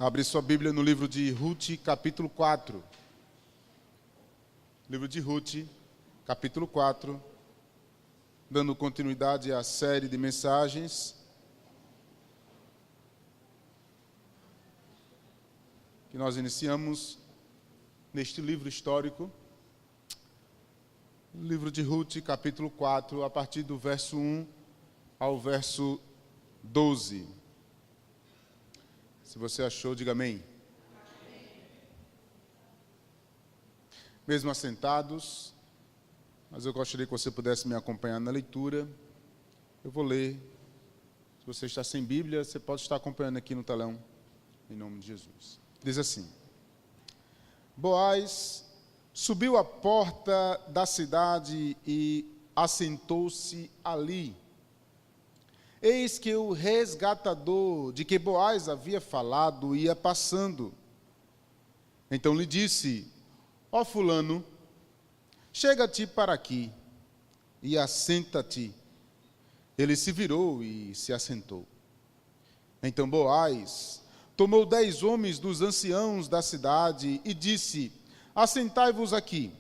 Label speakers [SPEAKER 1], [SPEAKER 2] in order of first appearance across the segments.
[SPEAKER 1] Abre sua Bíblia no livro de Ruth, capítulo 4. Livro de Ruth, capítulo 4, dando continuidade à série de mensagens que nós iniciamos neste livro histórico. Livro de Ruth, capítulo 4, a partir do verso 1 ao verso 12. Se você achou, diga amém. Mesmo assentados, mas eu gostaria que você pudesse me acompanhar na leitura. Eu vou ler. Se você está sem Bíblia, você pode estar acompanhando aqui no telão, em nome de Jesus. Diz assim: Boaz subiu à porta da cidade e assentou-se ali. Eis que o resgatador de que Boaz havia falado ia passando. Então lhe disse: Ó fulano, chega-te para aqui e assenta-te. Ele se virou e se assentou. Então Boaz tomou 10 homens dos anciãos da cidade e disse: Assentai-vos aqui.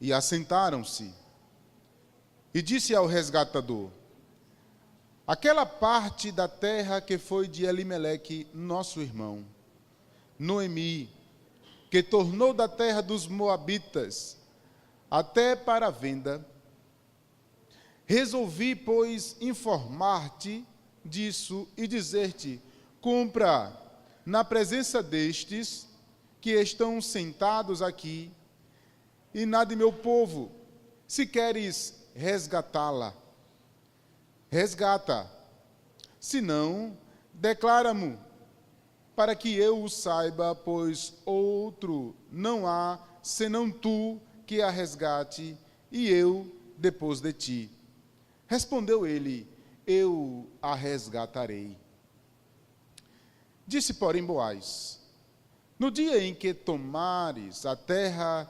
[SPEAKER 1] E assentaram-se. E disse ao resgatador: Aquela parte da terra que foi de Elimeleque, nosso irmão, Noemi, que tornou da terra dos Moabitas até para a venda, resolvi, pois, informar-te disso e dizer-te: compra na presença destes que estão sentados aqui e na de meu povo, se queres resgatá-la. Resgata, senão, declara-mo, para que eu o saiba, pois outro não há, senão tu, que a resgate, e eu depois de ti. Respondeu ele: eu a resgatarei. Disse, porém, Boaz: no dia em que tomares a terra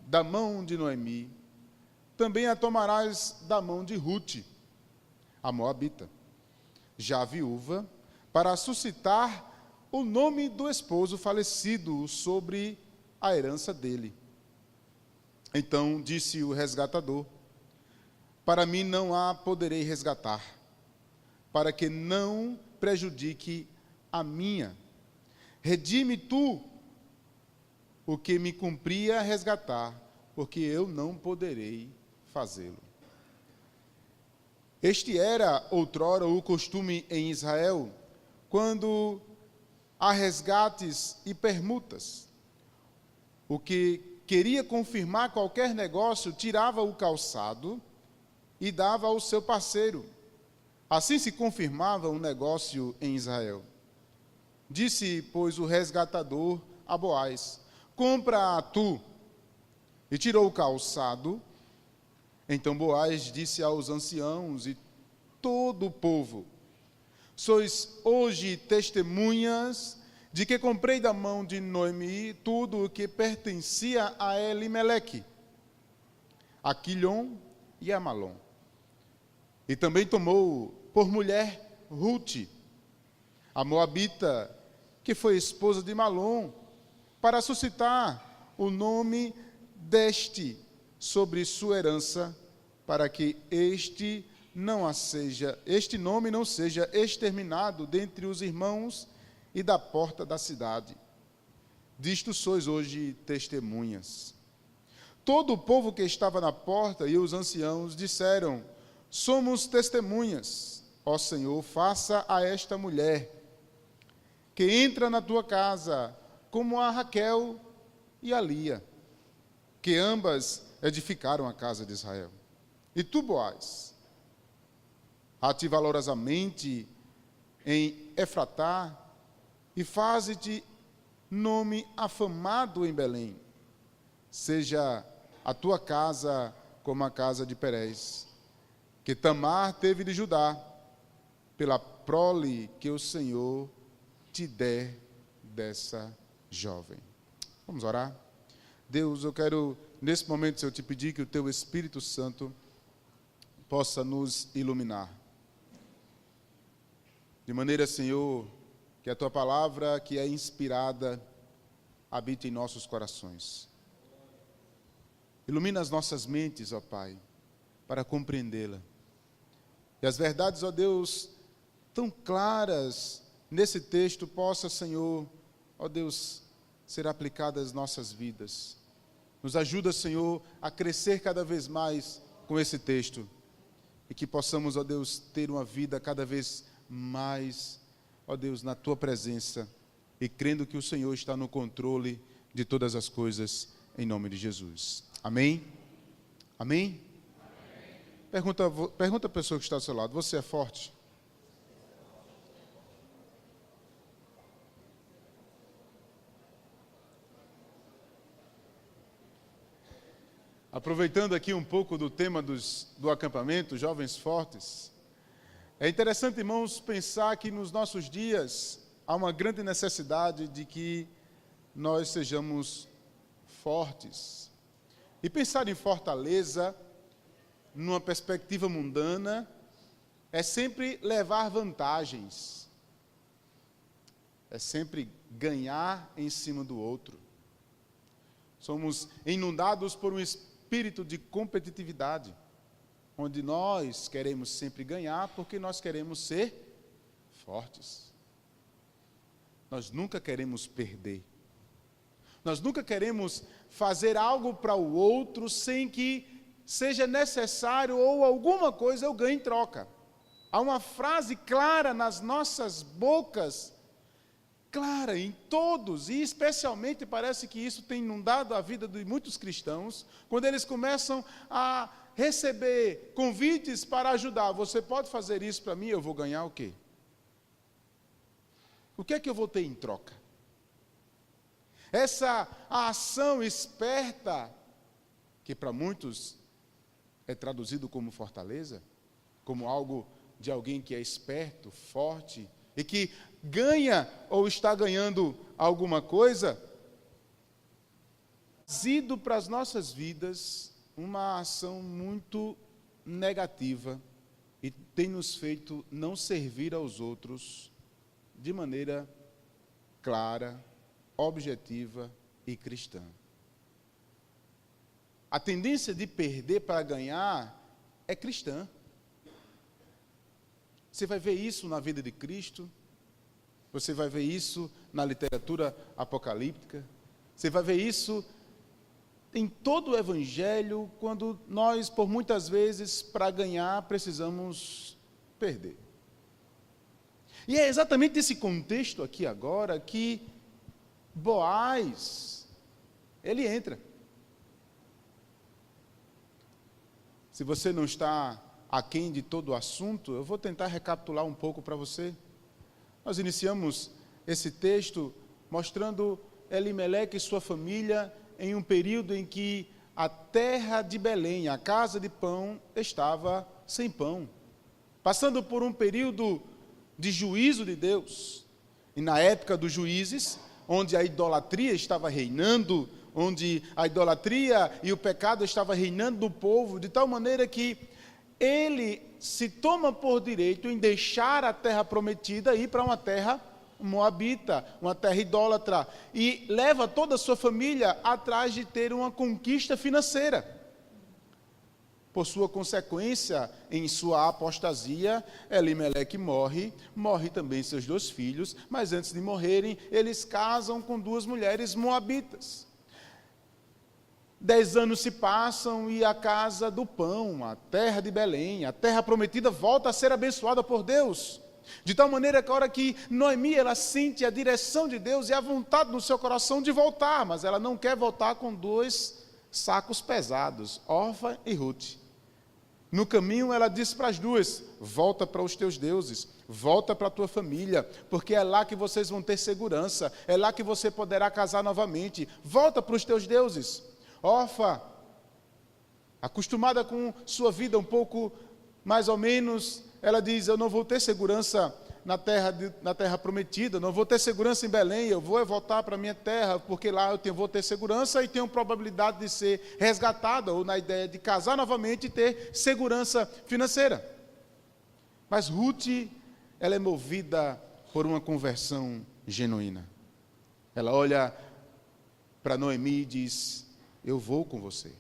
[SPEAKER 1] da mão de Noemi, também a tomarás da mão de Ruth, a Moabita, já viúva, para suscitar o nome do esposo falecido sobre a herança dele. Então disse o resgatador: para mim não a poderei resgatar, para que não prejudique a minha. Redime tu o que me cumpria resgatar, porque eu não poderei fazê-lo. Este era outrora o costume em Israel, quando há resgates e permutas. O que queria confirmar qualquer negócio tirava o calçado e dava ao seu parceiro. Assim se confirmava um negócio em Israel. Disse, pois, o resgatador a Boaz: compra tu. E tirou o calçado. Então Boaz disse aos anciãos e todo o povo: sois hoje testemunhas de que comprei da mão de Noemi tudo o que pertencia a Elimeleque, a Quilhom e a Malom. E também tomou por mulher Ruth, a Moabita, que foi esposa de Malom, para suscitar o nome deste sobre sua herança, para que este nome não seja exterminado dentre os irmãos e da porta da cidade. Disto sois hoje testemunhas. Todo o povo que estava na porta e os anciãos disseram: somos testemunhas. Ó Senhor, faça a esta mulher que entra na tua casa como a Raquel e a Lia, que ambas edificaram a casa de Israel. E tu, Boaz, ate valorosamente em Efratá e faze-te nome afamado em Belém. Seja a tua casa como a casa de Perez, que Tamar teve de Judá, pela prole que o Senhor te der dessa jovem. Vamos orar? Deus, eu quero, nesse momento, Senhor, te pedir que o teu Espírito Santo possa nos iluminar. De maneira, Senhor, que a tua palavra, que é inspirada, habite em nossos corações. Ilumina as nossas mentes, ó Pai, para compreendê-la. E as verdades, ó Deus, tão claras nesse texto, possa, Senhor, ó Deus, ser aplicadas às nossas vidas. Nos ajuda, Senhor, a crescer cada vez mais com esse texto. E que possamos, ó Deus, ter uma vida cada vez mais, ó Deus, na Tua presença. E crendo que o Senhor está no controle de todas as coisas, em nome de Jesus. Amém? Amém? Pergunta a pessoa que está ao seu lado, você é forte? Aproveitando aqui um pouco do tema do acampamento, Jovens Fortes, é interessante, irmãos, pensar que nos nossos dias há uma grande necessidade de que nós sejamos fortes. E pensar em fortaleza, numa perspectiva mundana, é sempre levar vantagens, é sempre ganhar em cima do outro. Somos inundados por um espírito de competitividade, onde nós queremos sempre ganhar porque nós queremos ser fortes. Nós nunca queremos perder. Nós nunca queremos fazer algo para o outro sem que seja necessário ou alguma coisa eu ganhe em troca. Há uma frase clara nas nossas bocas, clara em todos, e especialmente parece que isso tem inundado a vida de muitos cristãos, quando eles começam a receber convites para ajudar. Você pode fazer isso para mim, eu vou ganhar o quê? O que é que eu vou ter em troca? Essa ação esperta, que para muitos é traduzido como fortaleza, como algo de alguém que é esperto, forte, e que ganha ou está ganhando alguma coisa, trazido para as nossas vidas uma ação muito negativa e tem nos feito não servir aos outros de maneira clara, objetiva e cristã. A tendência de perder para ganhar é cristã. Você vai ver isso na vida de Cristo, você vai ver isso na literatura apocalíptica, você vai ver isso em todo o Evangelho, quando nós, por muitas vezes, para ganhar, precisamos perder. E é exatamente esse contexto aqui agora que Boaz, ele entra. Se você não está aquém de todo o assunto, eu vou tentar recapitular um pouco para você. Nós iniciamos esse texto mostrando Elimeleque e sua família em um período em que a terra de Belém, a casa de pão, estava sem pão, passando por um período de juízo de Deus. E na época dos juízes, onde a idolatria estava reinando, onde a idolatria e o pecado estavam reinando no povo, de tal maneira que ele se toma por direito em deixar a terra prometida e ir para uma terra moabita, uma terra idólatra, e leva toda a sua família atrás de ter uma conquista financeira. Por sua consequência, em sua apostasia, Elimeleque morre também seus 2 filhos, mas antes de morrerem, eles casam com 2 mulheres moabitas. 10 anos se passam e a casa do pão, a terra de Belém, a terra prometida, volta a ser abençoada por Deus. De tal maneira que a hora que Noemi, ela sente a direção de Deus e a vontade no seu coração de voltar, mas ela não quer voltar com 2 sacos pesados, Orfa e Ruth. No caminho ela disse para as 2, volta para os teus deuses, volta para a tua família, porque é lá que vocês vão ter segurança, é lá que você poderá casar novamente, volta para os teus deuses. Orfa, acostumada com sua vida um pouco mais ou menos, ela diz, eu não vou ter segurança na terra prometida, não vou ter segurança em Belém, eu vou voltar para a minha terra, porque lá vou ter segurança e tenho probabilidade de ser resgatada, ou na ideia de casar novamente e ter segurança financeira. Mas Ruth, ela é movida por uma conversão genuína. Ela olha para Noemi e diz: eu vou com você.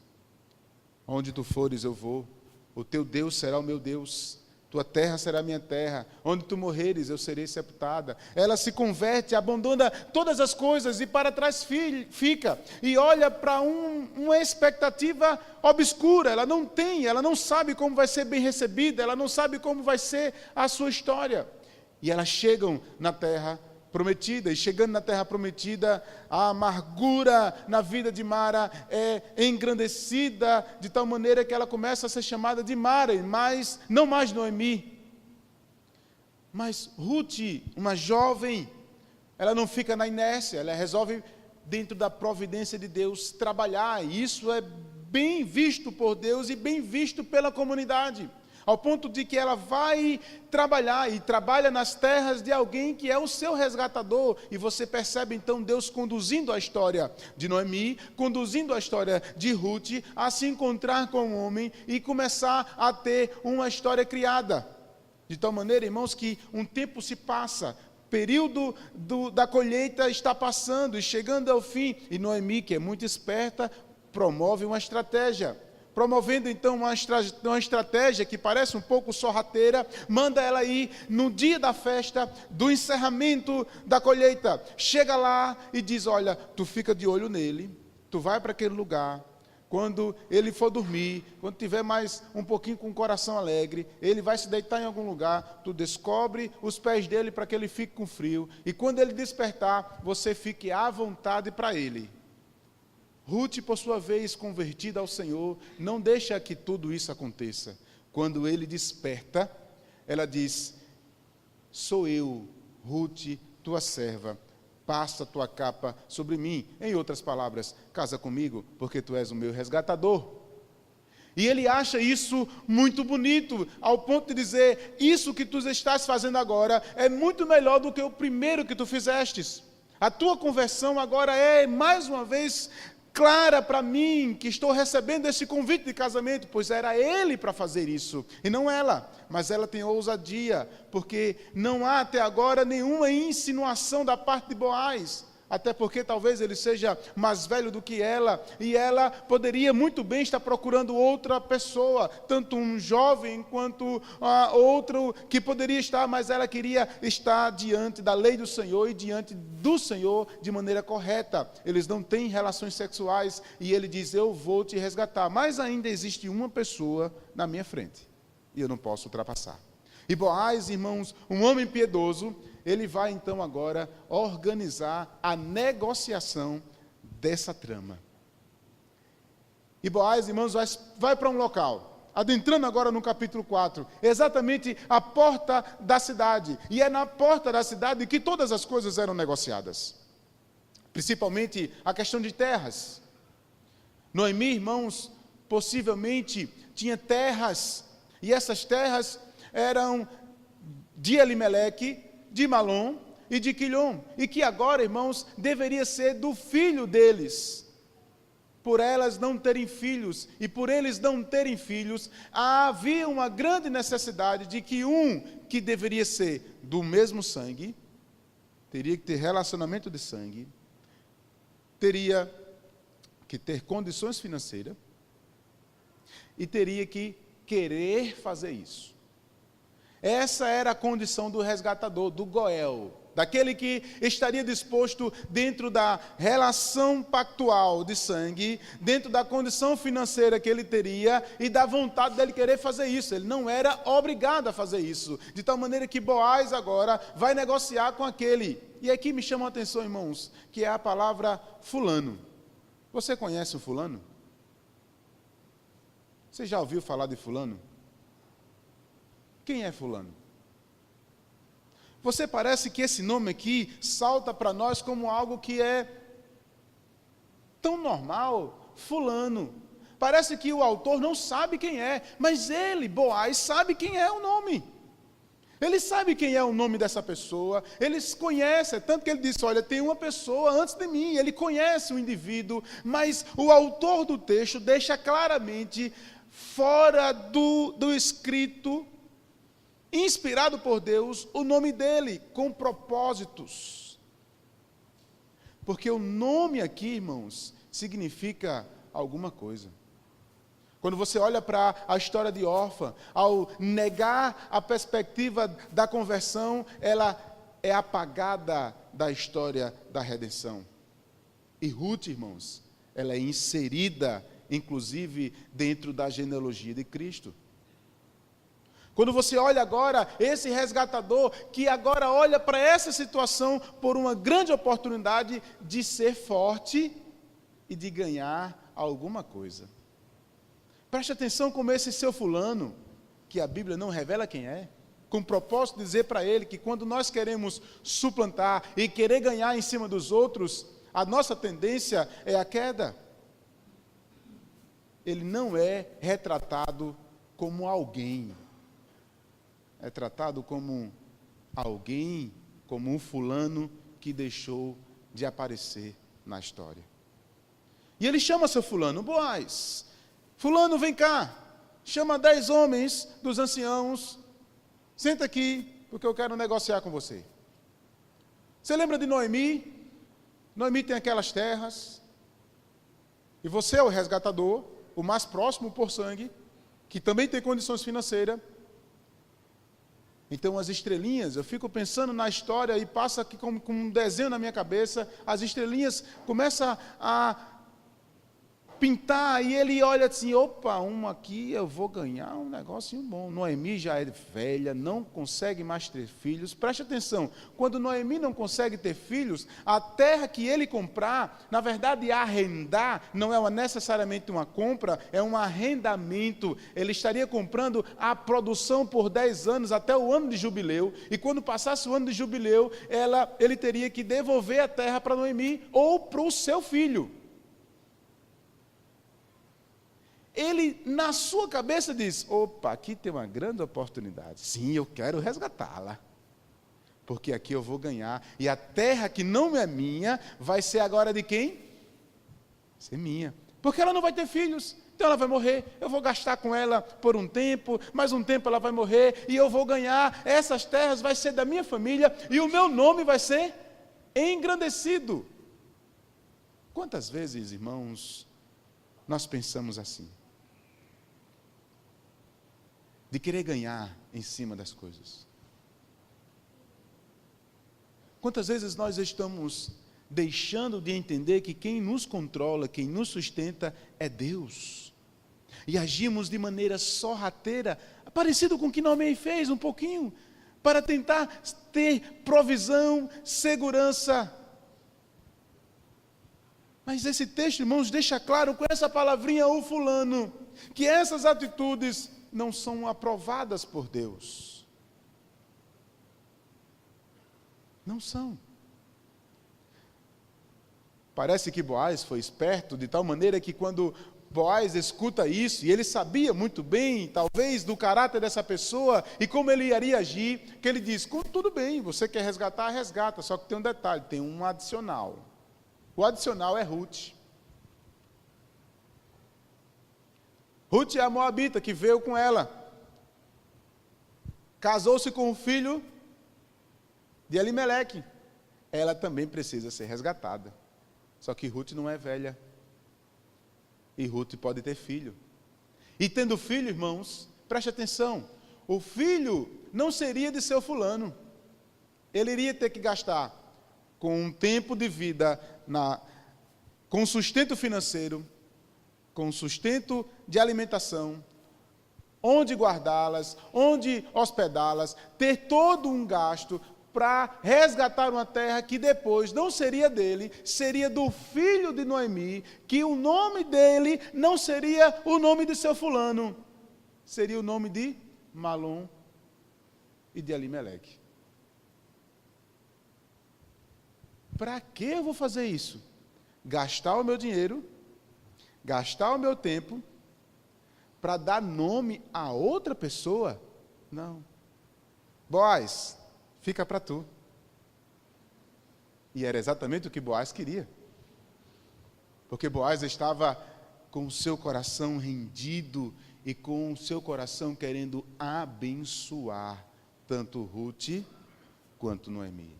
[SPEAKER 1] Onde tu fores, eu vou. O teu Deus será o meu Deus. Tua terra será minha terra. Onde tu morreres, eu serei sepultada. Ela se converte, abandona todas as coisas e para trás fica. E olha para uma expectativa obscura. Ela não sabe como vai ser bem recebida. Ela não sabe como vai ser a sua história. E elas chegam na terra prometida, e chegando na terra prometida, a amargura na vida de Mara é engrandecida de tal maneira que ela começa a ser chamada de Mara, mas não mais Noemi. Mas Ruth, uma jovem, ela não fica na inércia, ela resolve, dentro da providência de Deus, trabalhar, e isso é bem visto por Deus e bem visto pela comunidade. Ao ponto de que ela vai trabalhar, e trabalha nas terras de alguém que é o seu resgatador. E você percebe então Deus conduzindo a história de Noemi, conduzindo a história de Ruth, a se encontrar com um homem e começar a ter uma história criada. De tal maneira, irmãos, que um tempo se passa, período da colheita está passando e chegando ao fim. E Noemi, que é muito esperta, promove uma estratégia. Promovendo então uma estratégia que parece um pouco sorrateira, manda ela ir no dia da festa, do encerramento da colheita. Chega lá e diz: olha, tu fica de olho nele, tu vai para aquele lugar, quando ele for dormir, quando tiver mais um pouquinho com o coração alegre, ele vai se deitar em algum lugar, tu descobre os pés dele para que ele fique com frio, e quando ele despertar, você fique à vontade para ele. Ruth, por sua vez, convertida ao Senhor, não deixa que tudo isso aconteça. Quando ele desperta, ela diz: sou eu, Ruth, tua serva, passa tua capa sobre mim. Em outras palavras, casa comigo, porque tu és o meu resgatador. E ele acha isso muito bonito, ao ponto de dizer: isso que tu estás fazendo agora é muito melhor do que o primeiro que tu fizestes. A tua conversão agora é, mais uma vez, clara para mim, que estou recebendo esse convite de casamento, pois era ele para fazer isso, e não ela. Mas ela tem ousadia, porque não há até agora nenhuma insinuação da parte de Boaz, até porque talvez ele seja mais velho do que ela, e ela poderia muito bem estar procurando outra pessoa, tanto um jovem quanto outro que poderia estar, mas ela queria estar diante da lei do Senhor e diante do Senhor de maneira correta. Eles não têm relações sexuais, e ele diz: eu vou te resgatar, mas ainda existe uma pessoa na minha frente, e eu não posso ultrapassar. E Boaz, irmãos, um homem piedoso, ele vai então agora organizar a negociação dessa trama. E Boaz, irmãos, vai para um local, adentrando agora no capítulo 4, exatamente a porta da cidade. E é na porta da cidade que todas as coisas eram negociadas, principalmente a questão de terras. Noemi, irmãos, possivelmente tinha terras, e essas terras eram de Elimeleque, de Malom e de Quilhom, e que agora, irmãos, deveria ser do filho deles. Por elas não terem filhos, e por eles não terem filhos, havia uma grande necessidade de que um que deveria ser do mesmo sangue, teria que ter relacionamento de sangue, teria que ter condições financeiras, e teria que querer fazer isso. Essa era a condição do resgatador, do Goel, daquele que estaria disposto, dentro da relação pactual de sangue, dentro da condição financeira que ele teria e da vontade dele querer fazer isso. Ele não era obrigado a fazer isso, de tal maneira que Boaz agora vai negociar com aquele. E aqui me chama a atenção, irmãos, que é a palavra fulano. Você conhece o fulano? Você já ouviu falar de fulano? Quem é fulano? Você parece que esse nome aqui salta para nós como algo que é tão normal, fulano. Parece que o autor não sabe quem é, mas ele, Boaz, sabe quem é o nome. Ele sabe quem é o nome dessa pessoa, eles conhecem, tanto que ele disse: olha, tem uma pessoa antes de mim. Ele conhece o indivíduo, mas o autor do texto deixa claramente fora do escrito inspirado por Deus, o nome dele, com propósitos. Porque o nome aqui, irmãos, significa alguma coisa. Quando você olha para a história de Orfa, ao negar a perspectiva da conversão, ela é apagada da história da redenção. E Ruth, irmãos, ela é inserida, inclusive, dentro da genealogia de Cristo. Quando você olha agora, esse resgatador, que agora olha para essa situação por uma grande oportunidade de ser forte e de ganhar alguma coisa. Preste atenção como esse seu fulano, que a Bíblia não revela quem é, com o propósito de dizer para ele que quando nós queremos suplantar e querer ganhar em cima dos outros, a nossa tendência é a queda. Ele não é retratado como alguém. É tratado como alguém, como um fulano que deixou de aparecer na história. E ele chama seu fulano, Boaz, fulano, vem cá, chama 10 homens dos anciãos, senta aqui, porque eu quero negociar com você. Você lembra de Noemi? Noemi tem aquelas terras, e você é o resgatador, o mais próximo por sangue, que também tem condições financeiras. Então as estrelinhas, eu fico pensando na história e passa aqui como um desenho na minha cabeça, as estrelinhas começam a pintar, e ele olha assim, opa, uma aqui eu vou ganhar um negocinho bom. Noemi já é velha, não consegue mais ter filhos. Preste atenção, quando Noemi não consegue ter filhos, a terra que ele comprar, na verdade arrendar, não é necessariamente uma compra, é um arrendamento. Ele estaria comprando a produção por 10 anos, até o ano de jubileu, e quando passasse o ano de jubileu, ele teria que devolver a terra para Noemi, ou para o seu filho. Ele, na sua cabeça, diz, opa, aqui tem uma grande oportunidade. Sim, eu quero resgatá-la. Porque aqui eu vou ganhar. E a terra que não é minha, vai ser agora de quem? Vai ser minha. Porque ela não vai ter filhos. Então ela vai morrer. Eu vou gastar com ela por um tempo. Mais um tempo ela vai morrer. E eu vou ganhar. Essas terras vai ser da minha família. E o meu nome vai ser engrandecido. Quantas vezes, irmãos, nós pensamos assim? De querer ganhar em cima das coisas. Quantas vezes nós estamos deixando de entender que quem nos controla, quem nos sustenta é Deus. E agimos de maneira sorrateira, parecido com o que Noemi fez um pouquinho, para tentar ter provisão, segurança. Mas esse texto, irmãos, deixa claro com essa palavrinha, o fulano, que essas atitudes não são aprovadas por Deus. Não são. Parece que Boaz foi esperto de tal maneira que quando Boaz escuta isso, e ele sabia muito bem, talvez, do caráter dessa pessoa e como ele iria agir, que ele diz, tudo bem, você quer resgatar, resgata, só que tem um detalhe, tem um adicional. O adicional é Ruth. Ruth é a moabita que veio com ela. Casou-se com o filho de Elimeleque. Ela também precisa ser resgatada. Só que Ruth não é velha. E Ruth pode ter filho. E tendo filho, irmãos, preste atenção. O filho não seria de seu fulano. Ele iria ter que gastar com um tempo de vida, com sustento financeiro, com sustento de alimentação, onde guardá-las, onde hospedá-las, ter todo um gasto para resgatar uma terra que depois não seria dele, seria do filho de Noemi, que o nome dele não seria o nome de seu fulano, seria o nome de Malom e de Elimeleque. Para que eu vou fazer isso? Gastar o meu dinheiro, gastar o meu tempo, para dar nome a outra pessoa? Não. Boaz, fica para tu. E era exatamente o que Boaz queria. Porque Boaz estava com o seu coração rendido e com o seu coração querendo abençoar tanto Ruth quanto Noemi.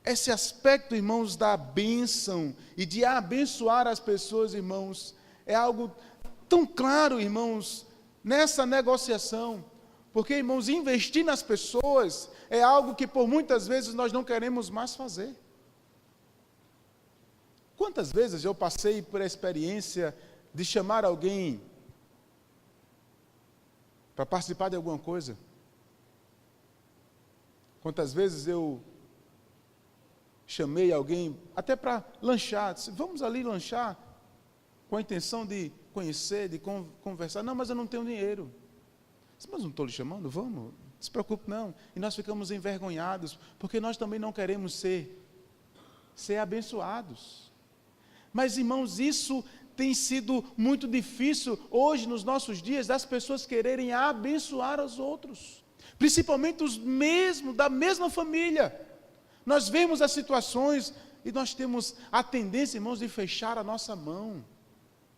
[SPEAKER 1] Esse aspecto, irmãos, da bênção e de abençoar as pessoas, irmãos, é algo tão claro, irmãos, nessa negociação. Porque, irmãos, investir nas pessoas é algo que por muitas vezes nós não queremos mais fazer. Quantas vezes eu passei por a experiência de chamar alguém para participar de alguma coisa? Quantas vezes eu chamei alguém até para lanchar, disse, vamos ali lanchar, com a intenção de conhecer, de conversar. Não, mas eu não tenho dinheiro. Disse, mas não estou lhe chamando, vamos, não se preocupe não. E nós ficamos envergonhados, porque nós também não queremos ser abençoados. Mas, irmãos, isso tem sido muito difícil hoje, nos nossos dias, das pessoas quererem abençoar os outros, principalmente os mesmos, da mesma família. Nós vemos as situações e nós temos a tendência, irmãos, de fechar a nossa mão,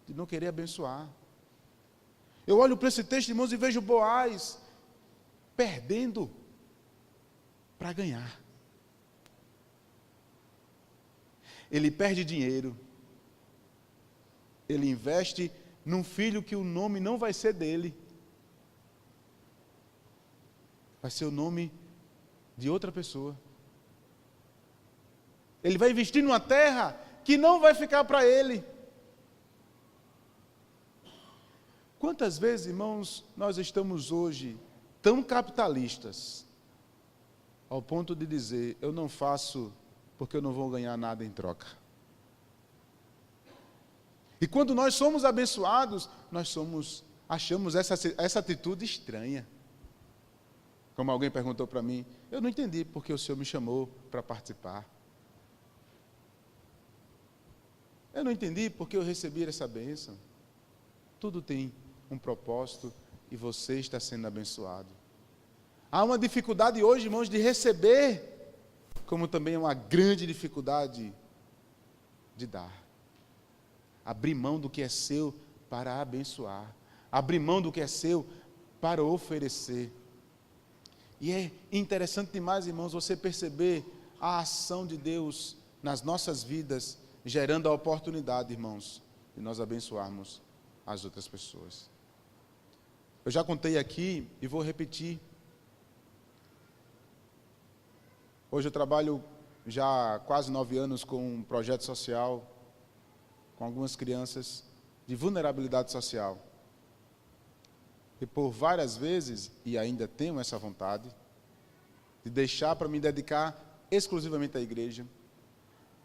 [SPEAKER 1] de não querer abençoar. Eu olho para esse texto, irmãos, e vejo Boaz perdendo para ganhar. Ele perde dinheiro. Ele investe num filho que o nome não vai ser dele. Vai ser o nome de outra pessoa. Ele vai investir numa terra que não vai ficar para ele. Quantas vezes, irmãos, nós estamos hoje tão capitalistas, ao ponto de dizer, eu não faço porque eu não vou ganhar nada em troca. E quando nós somos abençoados, achamos essa atitude estranha. Como alguém perguntou para mim, eu não entendi porque o Senhor me chamou para participar. Eu não entendi porque eu recebi essa bênção. Tudo tem um propósito e você está sendo abençoado. Há uma dificuldade hoje, irmãos, de receber, como também é uma grande dificuldade de dar. Abrir mão do que é seu para abençoar. Abrir mão do que é seu para oferecer. E é interessante demais, irmãos, você perceber a ação de Deus nas nossas vidas, gerando a oportunidade, irmãos, de nós abençoarmos as outras pessoas. Eu já contei aqui e vou repetir. Hoje eu trabalho já há quase 9 anos com um projeto social, com algumas crianças de vulnerabilidade social. E por várias vezes, e ainda tenho essa vontade, de deixar para me dedicar exclusivamente à igreja.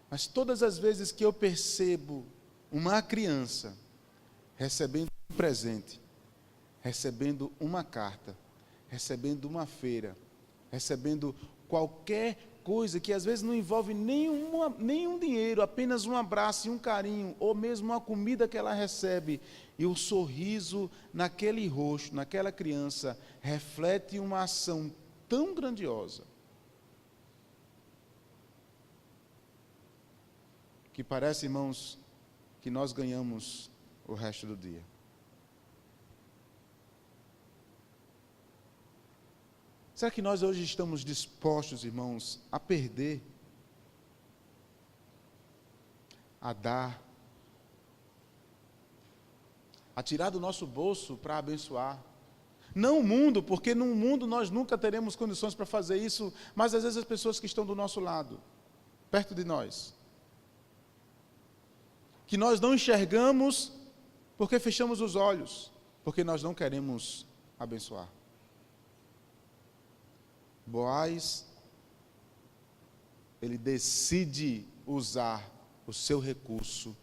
[SPEAKER 1] Mas todas as vezes que eu percebo uma criança recebendo um presente, recebendo uma carta, recebendo uma feira, recebendo qualquer coisa que às vezes não envolve nenhum dinheiro, apenas um abraço e um carinho, ou mesmo uma comida que ela recebe, e o sorriso naquele rosto, naquela criança, reflete uma ação tão grandiosa, que parece, irmãos, que nós ganhamos o resto do dia. Será que nós hoje estamos dispostos, irmãos, a perder, a dar, a tirar do nosso bolso para abençoar? Não o mundo, porque no mundo nós nunca teremos condições para fazer isso, mas às vezes as pessoas que estão do nosso lado, perto de nós, que nós não enxergamos porque fechamos os olhos, porque nós não queremos abençoar. Boaz, ele decide usar o seu recurso,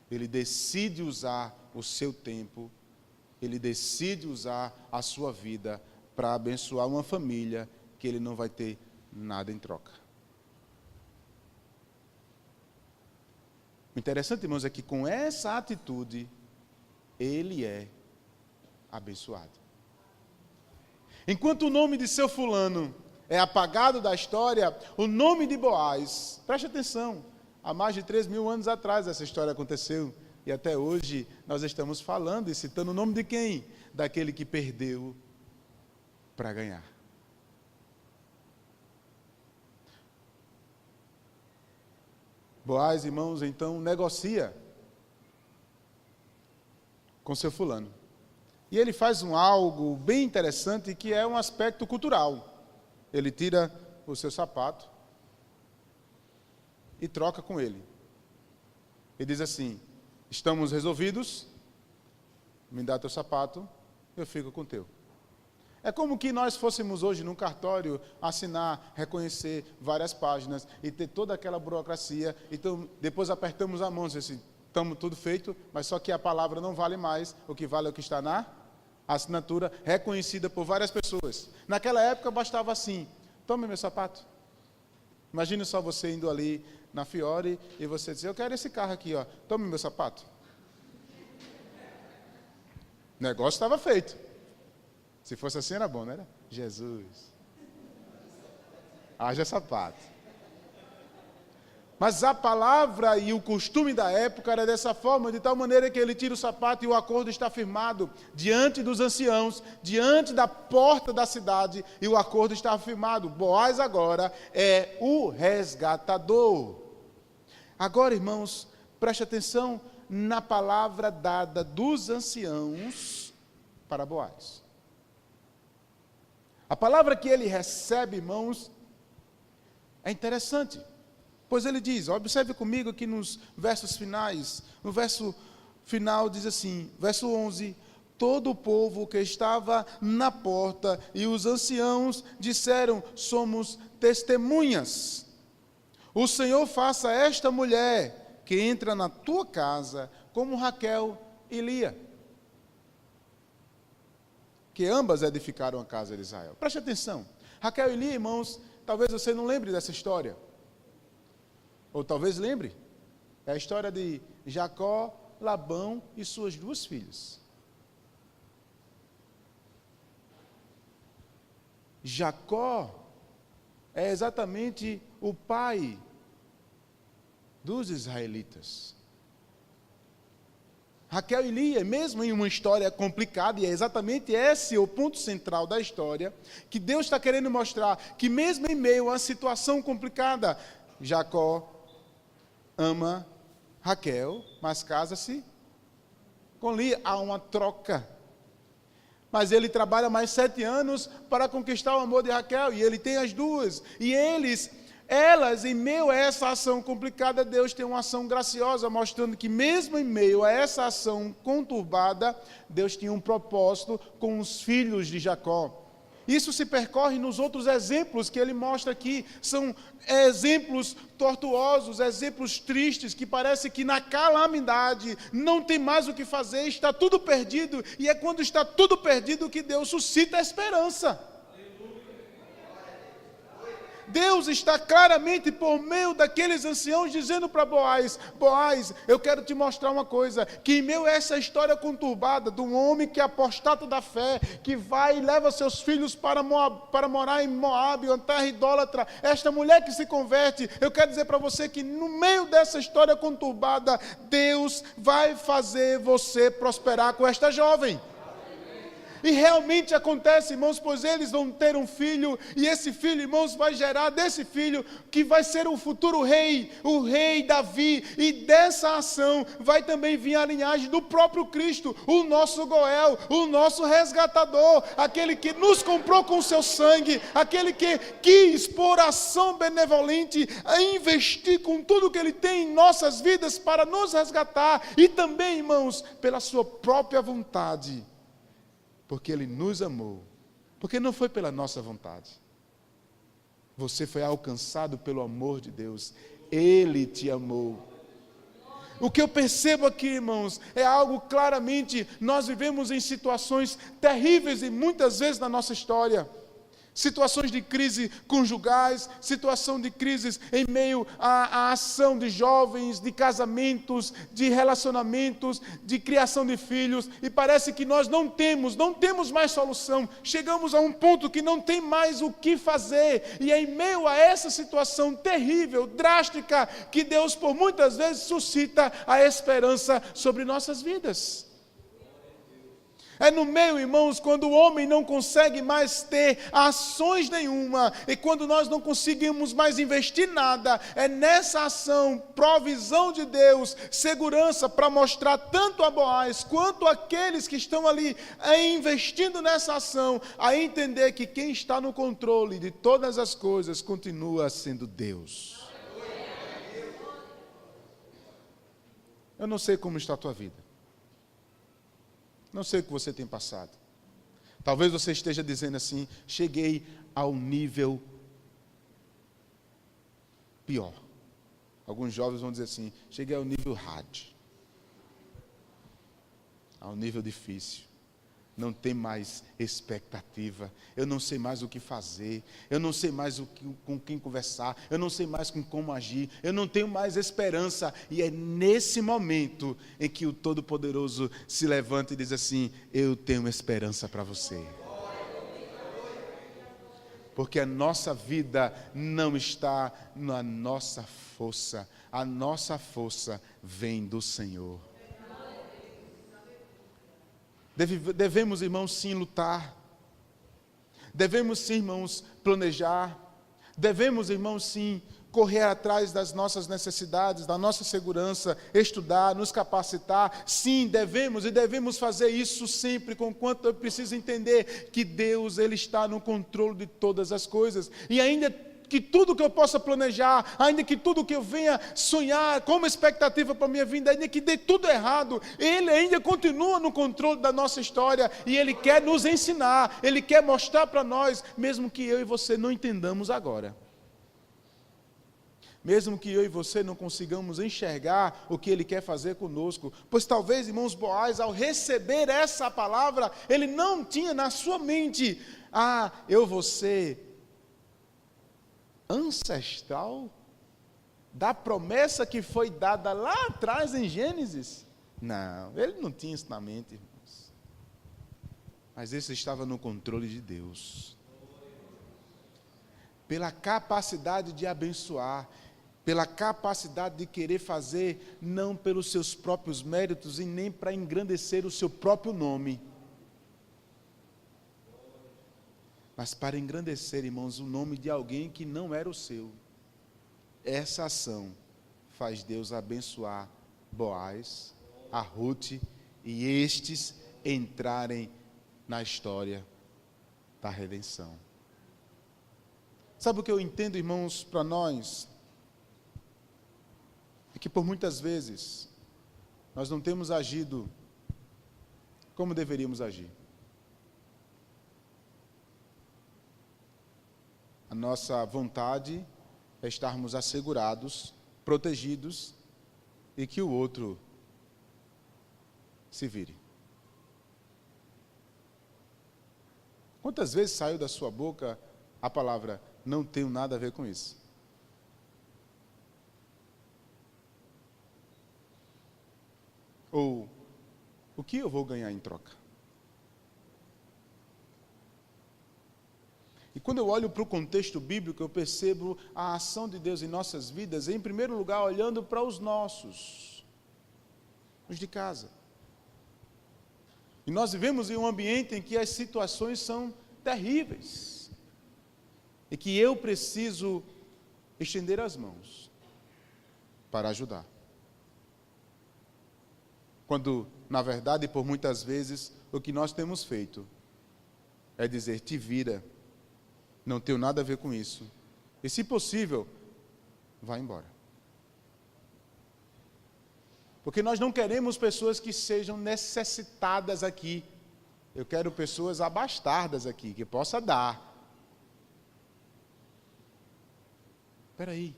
[SPEAKER 1] ele decide usar o seu tempo, ele decide usar a sua vida para abençoar uma família que ele não vai ter nada em troca. O interessante, irmãos, é que com essa atitude, ele é abençoado. Enquanto o nome de seu fulano é apagado da história, o nome de Boaz, preste atenção, há mais de 3.000 anos atrás essa história aconteceu, e até hoje nós estamos falando e citando o nome de quem? Daquele que perdeu para ganhar. Boaz, irmãos, então negocia com seu fulano. E ele faz algo bem interessante, que é um aspecto cultural. Ele tira o seu sapato e troca com ele. E diz assim: estamos resolvidos, me dá teu sapato, eu fico com o teu. É como que nós fôssemos hoje num cartório assinar, reconhecer várias páginas e ter toda aquela burocracia. Então, depois apertamos a mão e assim, estamos tudo feito, mas só que a palavra não vale mais, o que vale é o que está na assinatura, reconhecida por várias pessoas. Naquela época bastava assim: tome meu sapato. Imagine só você indo ali na Fiore e você dizer: eu quero esse carro aqui, ó, tome meu sapato. O negócio estava feito. Se fosse assim era bom, não era? Jesus. Haja sapato. Mas a palavra e o costume da época era dessa forma, de tal maneira que ele tira o sapato e o acordo está firmado diante dos anciãos, diante da porta da cidade, e o acordo está firmado. Boaz agora é o resgatador. Agora, irmãos, preste atenção na palavra dada dos anciãos para Boaz. A palavra que ele recebe, irmãos, é interessante. Pois ele diz, observe comigo aqui nos versos finais. No verso final diz assim, verso 11: todo o povo que estava na porta e os anciãos disseram: somos testemunhas. O Senhor faça esta mulher que entra na tua casa como Raquel e Lia, que ambas edificaram a casa de Israel. Preste atenção. Raquel e Lia, irmãos, talvez você não lembre dessa história. Ou talvez lembre. É a história de Jacó, Labão e suas duas filhas. Jacó é exatamente o pai dos israelitas. Raquel e Lia, mesmo em uma história complicada, e é exatamente esse o ponto central da história, que Deus está querendo mostrar, que mesmo em meio a uma situação complicada, Jacó ama Raquel, mas casa-se com Lia. Há uma troca. Mas ele trabalha mais 7 anos para conquistar o amor de Raquel, e ele tem as duas, e elas, em meio a essa ação complicada, Deus tem uma ação graciosa, mostrando que mesmo em meio a essa ação conturbada, Deus tinha um propósito com os filhos de Jacó. Isso se percorre nos outros exemplos que ele mostra aqui. São exemplos tortuosos, exemplos tristes, que parece que na calamidade não tem mais o que fazer, está tudo perdido, e é quando está tudo perdido que Deus suscita a esperança. Deus está claramente por meio daqueles anciãos dizendo para Boaz: Boaz, eu quero te mostrar uma coisa, que em meio a essa história conturbada de um homem que é apostata da fé, que vai e leva seus filhos para morar em Moabe, uma terra idólatra, esta mulher que se converte, eu quero dizer para você que no meio dessa história conturbada, Deus vai fazer você prosperar com esta jovem. E realmente acontece, irmãos, pois eles vão ter um filho, e esse filho, irmãos, vai gerar desse filho, que vai ser o futuro rei, o rei Davi, e dessa ação vai também vir a linhagem do próprio Cristo, o nosso Goel, o nosso resgatador, aquele que nos comprou com o seu sangue, aquele que quis, por ação benevolente, a investir com tudo que ele tem em nossas vidas para nos resgatar, e também, irmãos, pela sua própria vontade, porque Ele nos amou, porque não foi pela nossa vontade. Você foi alcançado pelo amor de Deus, Ele te amou. O que eu percebo aqui, irmãos, é algo claramente, nós vivemos em situações terríveis e muitas vezes na nossa história. Situações de crise conjugais, situação de crises em meio à ação de jovens, de casamentos, de relacionamentos, de criação de filhos, e parece que nós não temos mais solução, chegamos a um ponto que não tem mais o que fazer, e é em meio a essa situação terrível, drástica, que Deus por muitas vezes suscita a esperança sobre nossas vidas. É no meio, irmãos, quando o homem não consegue mais ter ações nenhuma, e quando nós não conseguimos mais investir nada, é nessa ação, provisão de Deus, segurança para mostrar tanto a Boaz, quanto aqueles que estão ali investindo nessa ação, a entender que quem está no controle de todas as coisas continua sendo Deus. Eu não sei como está a tua vida. Não sei o que você tem passado. Talvez você esteja dizendo assim: cheguei ao nível pior. Alguns jovens vão dizer assim: cheguei ao nível hard. Ao nível difícil. Não tem mais expectativa. Eu não sei mais o que fazer. Eu não sei mais com quem conversar. Eu não sei mais com como agir. Eu não tenho mais esperança. E é nesse momento em que o Todo-Poderoso se levanta e diz assim: eu tenho esperança para você. Porque a nossa vida não está na nossa força. A nossa força vem do Senhor. Devemos, irmãos, sim lutar. Devemos, sim, irmãos, planejar. Devemos, irmãos, sim, correr atrás das nossas necessidades, da nossa segurança, estudar, nos capacitar. Sim, devemos fazer isso sempre, conquanto eu preciso entender que Deus, Ele está no controle de todas as coisas. E ainda que tudo que eu possa planejar, ainda que tudo que eu venha sonhar como expectativa para a minha vida, ainda que dê tudo errado, Ele ainda continua no controle da nossa história, e Ele quer nos ensinar, Ele quer mostrar para nós, mesmo que eu e você não entendamos agora. Mesmo que eu e você não consigamos enxergar o que Ele quer fazer conosco, pois talvez, irmãos, Boaz, ao receber essa palavra, ele não tinha na sua mente: eu vou ser ancestral da promessa que foi dada lá atrás em Gênesis. Não, ele não tinha isso na mente, irmãos. Mas isso estava no controle de Deus. Pela capacidade de abençoar, pela capacidade de querer fazer, não pelos seus próprios méritos e nem para engrandecer o seu próprio nome, mas para engrandecer, irmãos, o nome de alguém que não era o seu. Essa ação faz Deus abençoar Boaz, a Ruth, e estes entrarem na história da redenção. Sabe o que eu entendo, irmãos, para nós? É que por muitas vezes nós não temos agido como deveríamos agir. A nossa vontade é estarmos assegurados, protegidos, e que o outro se vire. Quantas vezes saiu da sua boca a palavra: não tenho nada a ver com isso? Ou, o que eu vou ganhar em troca? E quando eu olho para o contexto bíblico, eu percebo a ação de Deus em nossas vidas, em primeiro lugar, olhando para os nossos, os de casa. E nós vivemos em um ambiente em que as situações são terríveis, e que eu preciso estender as mãos para ajudar. Quando, na verdade, por muitas vezes, o que nós temos feito é dizer: te vira, não tenho nada a ver com isso. E, se possível, vá embora. Porque nós não queremos pessoas que sejam necessitadas aqui. Eu quero pessoas abastadas aqui, que possa dar. Espera aí.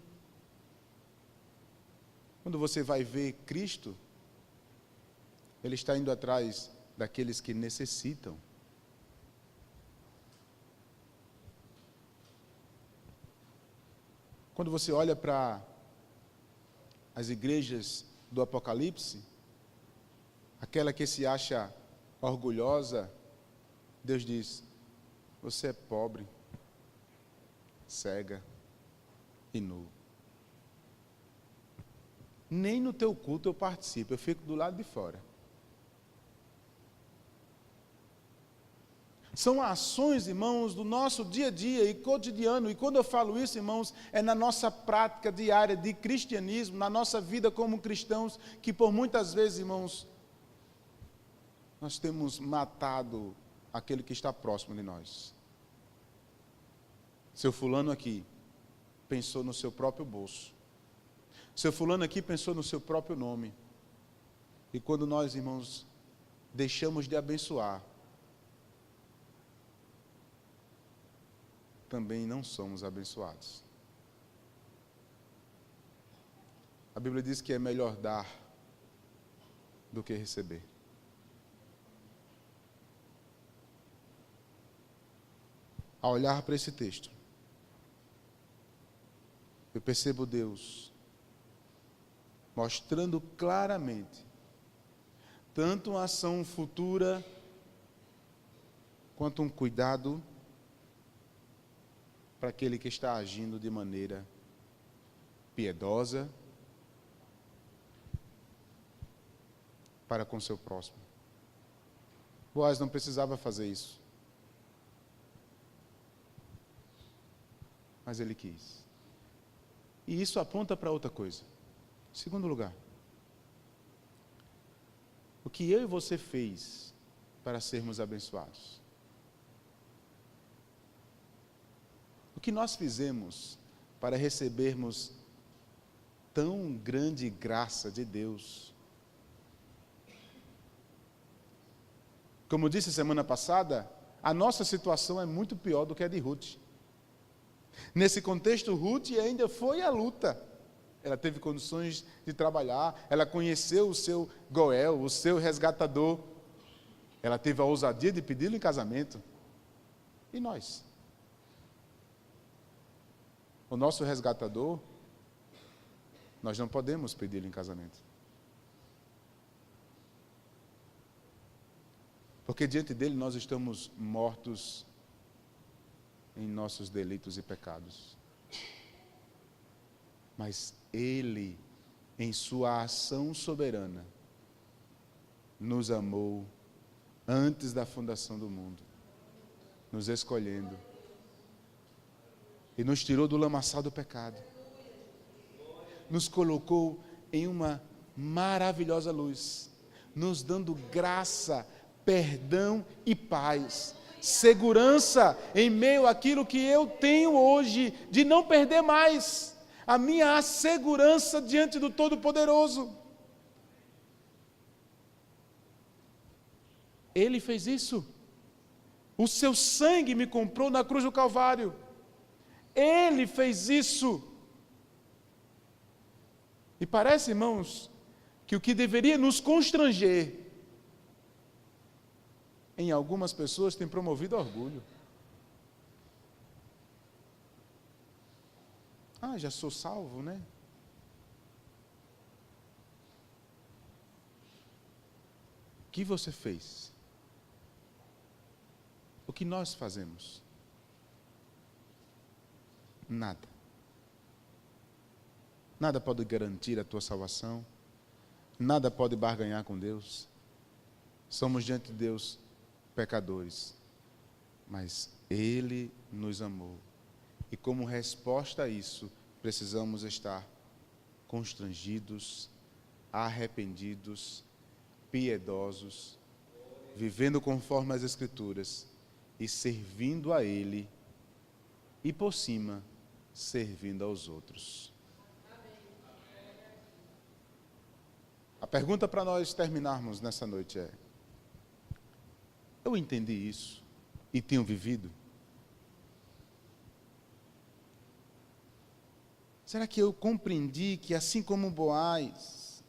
[SPEAKER 1] Quando você vai ver Cristo, Ele está indo atrás daqueles que necessitam. Quando você olha para as igrejas do Apocalipse, aquela que se acha orgulhosa, Deus diz: você é pobre, cega e nu. Nem no teu culto eu participo, eu fico do lado de fora. São ações, irmãos, do nosso dia a dia e cotidiano. E quando eu falo isso, irmãos, é na nossa prática diária de cristianismo, na nossa vida como cristãos, que por muitas vezes, irmãos, nós temos matado aquele que está próximo de nós. Seu fulano aqui pensou no seu próprio bolso. Seu fulano aqui pensou no seu próprio nome. E quando nós, irmãos, deixamos de abençoar, também não somos abençoados. A Bíblia diz que é melhor dar do que receber. Ao olhar para esse texto, eu percebo Deus mostrando claramente tanto uma ação futura quanto um cuidado para aquele que está agindo de maneira piedosa para com seu próximo. Boaz não precisava fazer isso, mas ele quis. E isso aponta para outra coisa. Segundo lugar, o que eu e você fez para sermos abençoados? O que nós fizemos para recebermos tão grande graça de Deus? Como disse semana passada, a nossa situação é muito pior do que a de Ruth. Nesse contexto, Ruth ainda foi à luta. Ela teve condições de trabalhar, ela conheceu o seu Goel, o seu resgatador. Ela teve a ousadia de pedi-lo em casamento. E nós? O nosso resgatador, nós não podemos pedi-lo em casamento. Porque diante dele nós estamos mortos em nossos delitos e pecados. Mas ele, em sua ação soberana, nos amou antes da fundação do mundo, nos escolhendo, e nos tirou do lamaçal do pecado, nos colocou em uma maravilhosa luz, nos dando graça, perdão e paz, segurança em meio àquilo que eu tenho hoje, de não perder mais a minha segurança diante do Todo-Poderoso. Ele fez isso. O seu sangue me comprou na cruz do Calvário. Ele fez isso. E parece, irmãos, que o que deveria nos constranger, em algumas pessoas tem promovido orgulho. Ah, já sou salvo, né? O que você fez? O que nós fazemos? Nada. Nada pode garantir a tua salvação. Nada pode barganhar com Deus. Somos diante de Deus pecadores. Mas Ele nos amou. E como resposta a isso, precisamos estar constrangidos, arrependidos, piedosos, vivendo conforme as Escrituras e servindo a Ele e, por cima, servindo aos outros. A pergunta para nós terminarmos nessa noite é: eu entendi isso e tenho vivido? Será que eu compreendi que, assim como Boaz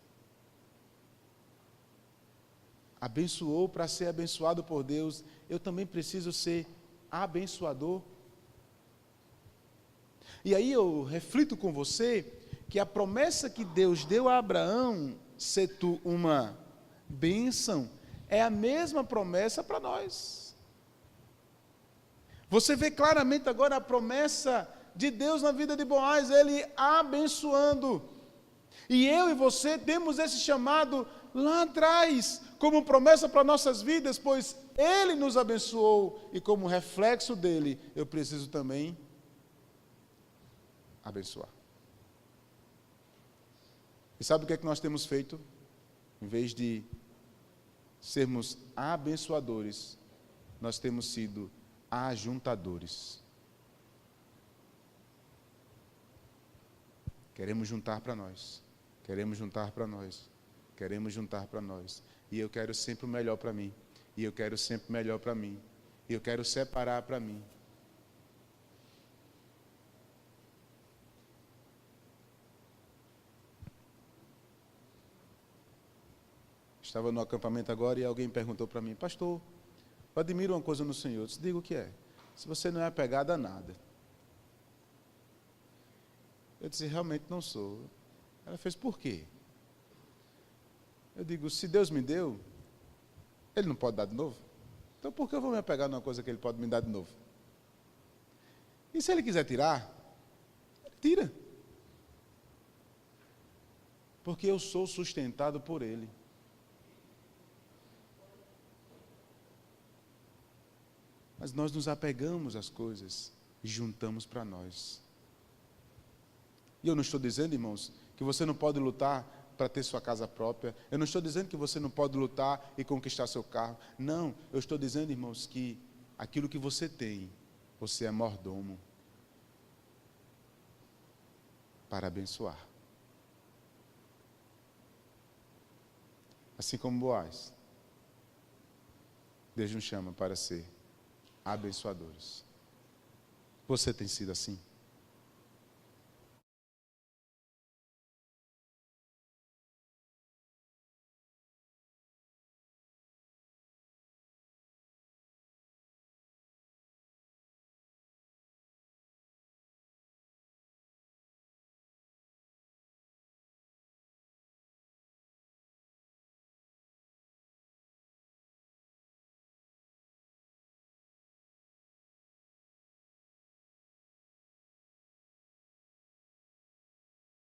[SPEAKER 1] abençoou para ser abençoado por Deus, eu também preciso ser abençoador? E aí eu reflito com você que a promessa que Deus deu a Abraão, ser tu uma bênção, é a mesma promessa para nós. Você vê claramente agora a promessa de Deus na vida de Boaz, ele abençoando. E eu e você temos esse chamado lá atrás, como promessa para nossas vidas, pois Ele nos abençoou e como reflexo dele, eu preciso também abençoar. E sabe o que é que nós temos feito? Em vez de sermos abençoadores, nós temos sido ajuntadores. Queremos juntar para nós, queremos juntar para nós, queremos juntar para nós. E eu quero sempre o melhor para mim, e eu quero sempre o melhor para mim, e eu quero separar para mim. Estava no acampamento agora e alguém perguntou para mim: pastor, eu admiro uma coisa no Senhor. Eu disse: diga o que é. Se você não é apegado a nada. Eu disse: realmente não sou. Ela fez: por quê? Eu digo: se Deus me deu, Ele não pode dar de novo? Então por que eu vou me apegar numa coisa que Ele pode me dar de novo? E se Ele quiser tirar, Ele tira. Porque eu sou sustentado por Ele. Mas nós nos apegamos às coisas e juntamos para nós. E eu não estou dizendo, irmãos, que você não pode lutar para ter sua casa própria. Eu não estou dizendo que você não pode lutar e conquistar seu carro. Não, eu estou dizendo, irmãos, que aquilo que você tem, você é mordomo para abençoar. Assim como Boaz, Deus nos chama para ser abençoadores. Você tem sido assim?